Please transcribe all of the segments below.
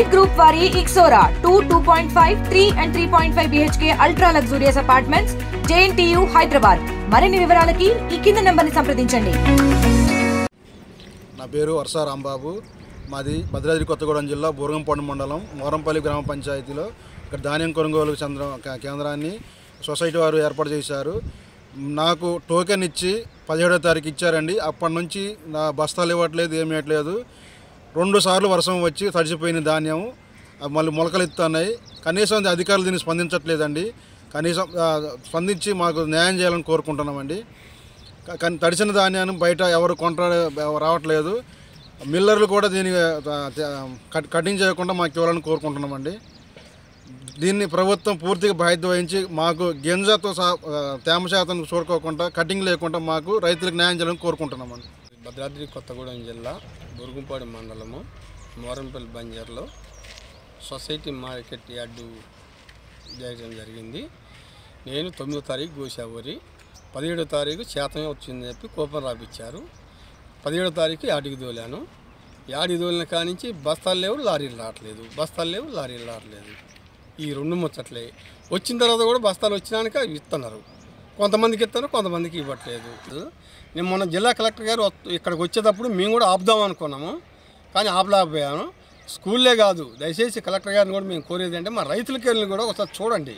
Elite Group వారి Ixora 2.5, 3 and 3.5 BHK ultra luxurious apartments JNTU Hyderabad. మరిన్ని వివరాలకి ఈ కింద నంబర్ని సంప్రదించండి. నా పేరు వర్ష రాంబాబు. మాది భద్రాద్రి కొత్తగూడెం జిల్లా బూరగంపాడు మండలం మోరంపల్లి గ్రామ పంచాయతీలో ఇక్కడ ధాన్యం కొనుగోలు కేంద్రాన్ని సొసైటీ వారు ఏర్పాటు చేశారు. నాకు టోకెన్ ఇచ్చి 17వ తారీఖు ఇచ్చారండి. అప్పటి నుంచి నా బస్తాలు ఇవ్వట్లేదు, ఏమి ఇవ్వట్లేదు. 2 సార్లు వర్షం వచ్చి తడిసిపోయిన ధాన్యం మళ్ళీ మొలకలు ఎత్తున్నాయి. కనీసం అధికారులు దీన్ని స్పందించట్లేదండి. కనీసం స్పందించి మాకు న్యాయం చేయాలని కోరుకుంటున్నామండి. కానీ తడిసిన ధాన్యాన్ని బయట ఎవరు రావట్లేదు. మిల్లర్లు కూడా దీన్ని కటింగ్ చేయకుండా మాకు ఇవ్వాలని కోరుకుంటున్నామండి. దీన్ని ప్రభుత్వం పూర్తిగా బాధ్యత వహించి మాకు గింజతో తేమ శాతం చూడుకోకుండా కటింగ్ లేకుండా మాకు రైతులకు న్యాయం చేయాలని కోరుకుంటున్నామండి. భద్రాద్రి కొత్తగూడెం జిల్లా బురుగుంపాడు మండలము మోరంపల్లి బంజర్లో సొసైటీ మార్కెట్ యార్డు చేయడం జరిగింది. నేను 9వ తారీఖు కోసా వరి, 17వ తారీఖు శాతమే వచ్చిందని చెప్పి కూపన్ రాపిచ్చారు. 17వ తారీఖు యాడికి దోలాను. యాడికి దోలిన కానించి బస్తాలు లేవు, లారీలు రావట్లేదు, బస్తాలు లేవు, లారీలు రావట్లేదు. ఈ 2 ముచ్చట్లే. వచ్చిన తర్వాత కూడా బస్తాలు వచ్చినాక ఇస్తున్నారు. కొంతమందికి ఇస్తారు, కొంతమందికి ఇవ్వట్లేదు. నేను మొన్న జిల్లా కలెక్టర్ గారు ఇక్కడికి వచ్చేటప్పుడు మేము కూడా ఆపుదాం అనుకున్నాము, కానీ ఆపలేకపోయాను. స్కూల్లే కాదు, దయచేసి కలెక్టర్ గారిని కూడా మేము కోరేది అంటే మా రైతులకి వెళ్ళి కూడా ఒకసారి చూడండి.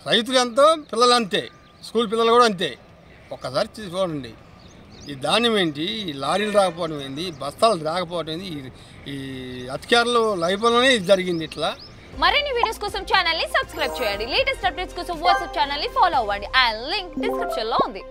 రైతులు ఎంతో, పిల్లలు అంతే, స్కూల్ పిల్లలు కూడా అంతే. ఒక్కసారి చూడండి. ఈ ధాన్యం ఏంటి, ఈ లారీలు రాకపోవడం ఏంది, బస్తాలు రాకపోవడం ఏంది, ఈ అధికారులు లైఫ్లోనే ఇది జరిగింది. ఇట్లా మరిన్ని వీడియోస్ కోసం ఛానల్ ని సబ్స్క్రైబ్ చేయండి. లేటెస్ట్ అప్డేట్స్ కోసం వాట్సాప్ ఛానల్ ని ఫాలో అవ్వండి. ఆ లింక్ డిస్క్రిప్షన్ లో ఉంది.